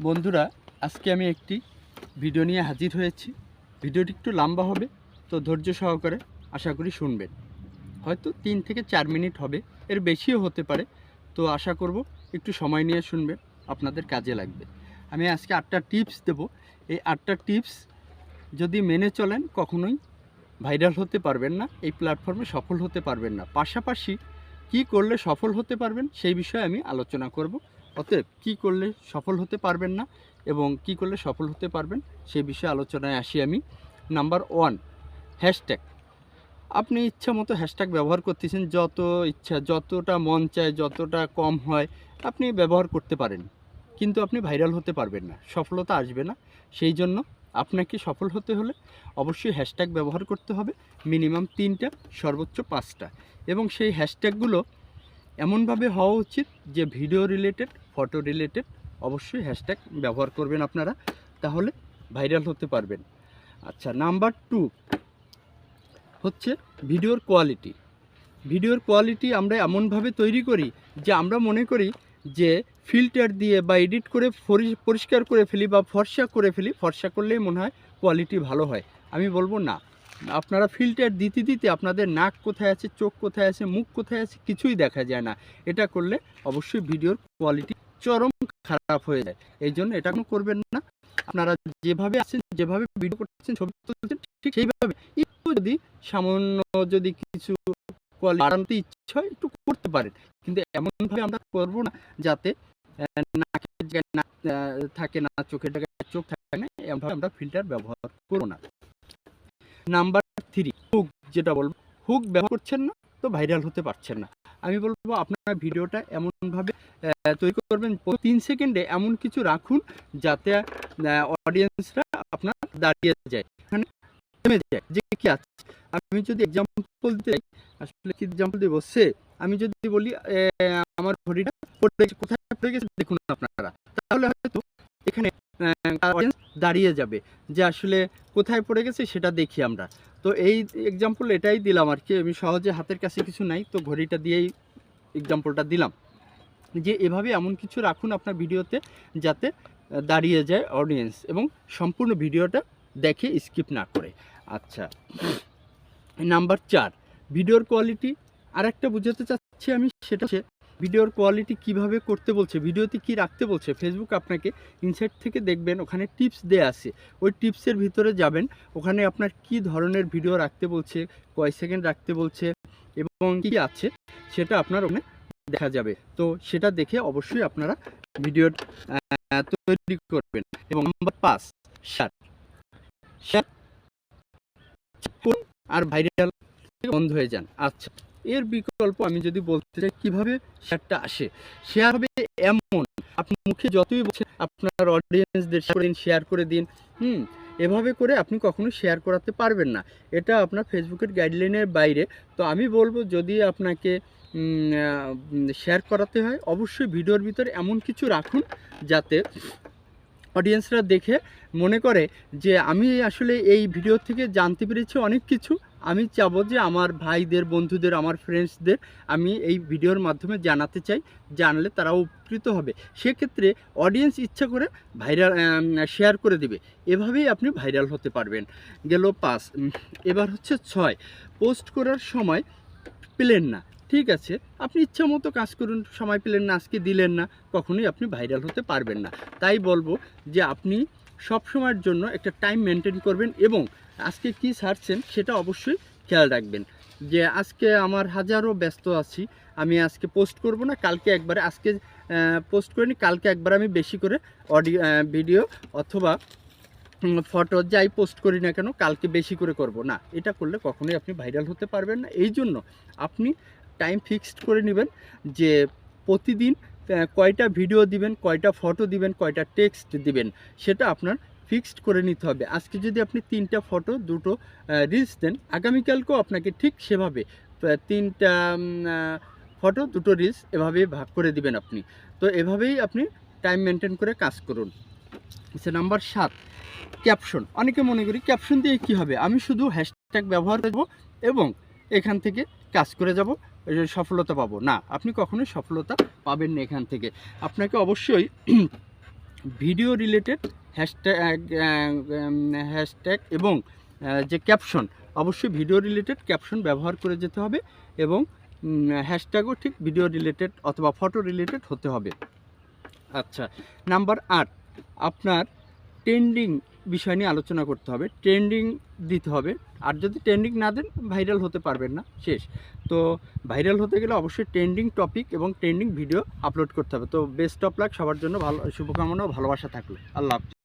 বন্ধুরা, আজকে আমি একটি ভিডিও নিয়ে হাজির হয়েছি। ভিডিওটি একটু লম্বা হবে, তো ধৈর্য সহকারে আশা করি শুনবেন। হয়তো 3 থেকে 4 মিনিট হবে, এর বেশিও হতে পারে। তো আশা করব একটু সময় নিয়ে শুনবেন, আপনাদের কাজে লাগবে। আমি আজকে 8টা টিপস দেব। এই 8টা টিপস যদি মেনে চলেন কখনোই ভাইরাল হতে পারবেন না, এই প্ল্যাটফর্মে সফল হতে পারবেন না। পাশাপাশি কি করলে সফল হতে পারবেন সেই বিষয়ে আমি আলোচনা করব। অতএব কী করলে সফল হতে পারবেন না এবং কি করলে সফল হতে পারবেন সেই বিষয়ে আলোচনায় আসি আমি। Number 1, hashtag. আপনি ইচ্ছা মতো হ্যাশট্যাগ ব্যবহার করতেছেন, যত ইচ্ছা, যতটা মন চায়, যতটা কম হয় আপনি ব্যবহার করতে পারেন, কিন্তু আপনি ভাইরাল হতে পারবেন না, সফলতা আসবে না। সেই জন্য আপনাকে সফল হতে হলে অবশ্যই হ্যাশট্যাগ ব্যবহার করতে হবে, মিনিমাম 3টা, সর্বোচ্চ 5টা। এবং সেই হ্যাশট্যাগুলো এমনভাবে হওয়া উচিত যে ভিডিও রিলেটেড, ফটো রিলেটেড অবশ্যই হ্যাশট্যাগ ব্যবহার করবেন আপনারা, তাহলে ভাইরাল হতে পারবেন। আচ্ছা, নাম্বার 2 হচ্ছে ভিডিওর কোয়ালিটি। ভিডিওর কোয়ালিটি আমরা এমনভাবে তৈরি করি যে আমরা মনে করি যে ফিল্টার দিয়ে বা এডিট করে পরিষ্কার করে ফেলি বা ফর্সা করে ফেলি, ফর্সা করলেই মনে হয় কোয়ালিটি ভালো হয়। আমি বলবো না, আপনারা ফিল্টার দিতে দিতে আপনাদের নাক কোথায় আছে, চোখ কোথায় আছে, মুখ কোথায় আছে কিছুই দেখা যায় না। এটা করলে অবশ্যই ভিডিওর কোয়ালিটি চরম খারাপ হয়ে যায়। এই জন্য এটা কোনো করবেন না। আপনারা যেভাবে আছেন, যেভাবে ভিডিও করছেন, ছবি তুলছেন, ঠিক সেইভাবে একটু যদি সামান্য যদি কিছু কোয়ালিটি বাড়াতে ইচ্ছা হয় একটু করতে পারেন, কিন্তু এমনভাবে আমরা করবো না যাতে নাকের জায়গায় নাক থাকে না, চোখের জায়গায় চোখ থাকে না, এমনভাবে আমরা ফিল্টার ব্যবহার করবো না। Number 3, hook. যেটা বলবো, হুক ব্যবহার করছেন না তো ভাইরাল হতে পারছেন না। আমি বলবো আপনার ভিডিওটা এমনভাবে তৈরি করবেন, 3 সেকেন্ডে এমন কিছু রাখুন যাতে অডিয়েন্সরা আপনার দাঁড়িয়ে যায়, এখানে থেমে যায় যে কি আছে। আমি যদি এক্সাম্পল দিতে চাই, আসলে কি এক্সাম্পল দেবো, আমি যদি বলি আমার ঘড়িটা পড়ে গেছে, কোথায় পড়ে গেছে দেখুন আপনারা, তাহলে হয়তো এখানে অডিয়েন্স দাঁড়িয়ে যাবে যে আসলে কোথায় পড়ে গেছে সেটা দেখি আমরা। তো এই এক্সাম্পল এটাই দিলাম আর কি, আমি সহজে হাতের কাছে কিছু নাই তো ঘড়িটা দিয়েই এক্সাম্পলটা দিলাম, যে এভাবে এমন কিছু রাখুন আপনার ভিডিওতে যাতে দাঁড়িয়ে যায় অডিয়েন্স এবং সম্পূর্ণ ভিডিওটা দেখে স্কিপ না করে। আচ্ছা, নাম্বার 4, ভিডিওর কোয়ালিটি। আরেকটা বুঝাতে চাচ্ছি আমি, সেটা হচ্ছে ভিডিওর কোয়ালিটি কিভাবে করতে বলছে, ভিডিওতে কি রাখতে বলছে। ফেসবুক আপনাকে ইনসাইট থেকে দেখবেন, ওখানে টিপস দেয়া আছে, ওই টিপসের ভিতরে যাবেন, ওখানে আপনার কি ধরনের ভিডিও রাখতে বলছে, কয় সেকেন্ড রাখতে বলছে এবং কি আছে সেটা আপনার ওখানে দেখা যাবে। তো সেটা দেখে অবশ্যই আপনারা ভিডিও তৈরি করবেন। এবং নাম্বার 5, শেয়ার। আর ভাইরাল বন্ধ হয়ে যান। আচ্ছা, এর বিকল্প আমি যদি বলতে চাই কিভাবে শেয়ারটা আসে। শেয়ার হবে এমন, আপনি মুখে যতই বলছেন আপনার অডিয়েন্সদের শেয়ার করে দিন, এভাবে করে আপনি কখনো শেয়ার করাতে পারবেন না, এটা আপনার ফেসবুকের গাইডলাইনের বাইরে। তো আমি বলবো যদি আপনাকে শেয়ার করাতে হয় অবশ্যই ভিডিওর ভিতরে এমন কিছু রাখুন যাতে অডিয়েন্সরা দেখে মনে করে যে আমি আসলে এই ভিডিও থেকে জানতে পেরেছি অনেক কিছু, আমি চাবো যে আমার ভাইদের, বন্ধুদের, আমার ফ্রেন্ডসদের আমি এই ভিডিওর মাধ্যমে জানাতে চাই, জানলে তারাও উপকৃত হবে। সেক্ষেত্রে অডিয়েন্স ইচ্ছা করে ভাইরাল শেয়ার করে দেবে, এভাবেই আপনি ভাইরাল হতে পারবেন। গেল 5। এবার হচ্ছে 6, পোস্ট করার সময় পেলেন না, ঠিক আছে, আপনি ইচ্ছা মতো কাজ করুন, সময় পেলেন না, আজকে দিলেন না, কখনোই আপনি ভাইরাল হতে পারবেন না। তাই বলবো যে আপনি সব সময়ের জন্য একটা টাইম মেনটেন করবেন এবং আজকে কি ছাড়ছেন সেটা অবশ্যই খেয়াল রাখবেন, যে আজকে আমার হাজারো ব্যস্ত আছি, আমি আজকে পোস্ট করব না, কালকে একবারে, আজকে পোস্ট করিনি, কালকে একবার আমি বেশি করে ভিডিও অথবা ফটো যাই পোস্ট করি না কেন কালকে বেশি করে করব না। এটা করলে কখনোই আপনি ভাইরাল হতে পারবেন না। এই জন্য আপনি টাইম ফিক্সড করে নেবেন যে প্রতিদিন কয়টা ভিডিও দিবেন, কয়টা ফটো দিবেন, কয়টা টেক্সট দিবেন, সেটা আপনার ফিক্সড করে নিতে হবে। আজকে যদি আপনি 3টা ফটো, 2টো রিলস দেন, আগামীকালকেও আপনাকে ঠিক সেভাবে 3টা ফটো, 2টো রিলস এভাবে ভাগ করে দিবেন আপনি। তো এভাবেই আপনি টাইম মেনটেন করে কাজ করুন। আচ্ছা, নাম্বার 7, ক্যাপশন। অনেকে মনে করি ক্যাপশন দিয়ে কি হবে, আমি শুধু হ্যাশট্যাগ ব্যবহার করব এবং এখান থেকে কাজ করে যাব, সফলতা পাবো না। আপনি কখনোই সফলতা পাবেন না এখান থেকে। আপনাকে অবশ্যই ভিডিও রিলেটেড হ্যাশট্যাগ এবং যে ক্যাপশন, অবশ্যই ভিডিও রিলেটেড ক্যাপশন ব্যবহার করে যেতে হবে এবং হ্যাশট্যাগও ঠিক ভিডিও রিলেটেড অথবা ফটো রিলেটেড হতে হবে। আচ্ছা, নাম্বার 8, আপনার ট্রেন্ডিং বিষয় নিয়ে আলোচনা করতে হবে, ট্রেন্ডিং দিতে হবে। আর যদি ট্রেন্ডিং না দেন ভাইরাল হতে পারবেন না, শেষ। তো ভাইরাল হতে গেলে অবশ্যই ট্রেন্ডিং টপিক এবং ট্রেন্ডিং ভিডিও আপলোড করতে হবে। তো বেস্ট অফ লাক সবার জন্য, ভালো শুভকামনা ও ভালোবাসা থাকলো। আল্লাহ হাফেজ।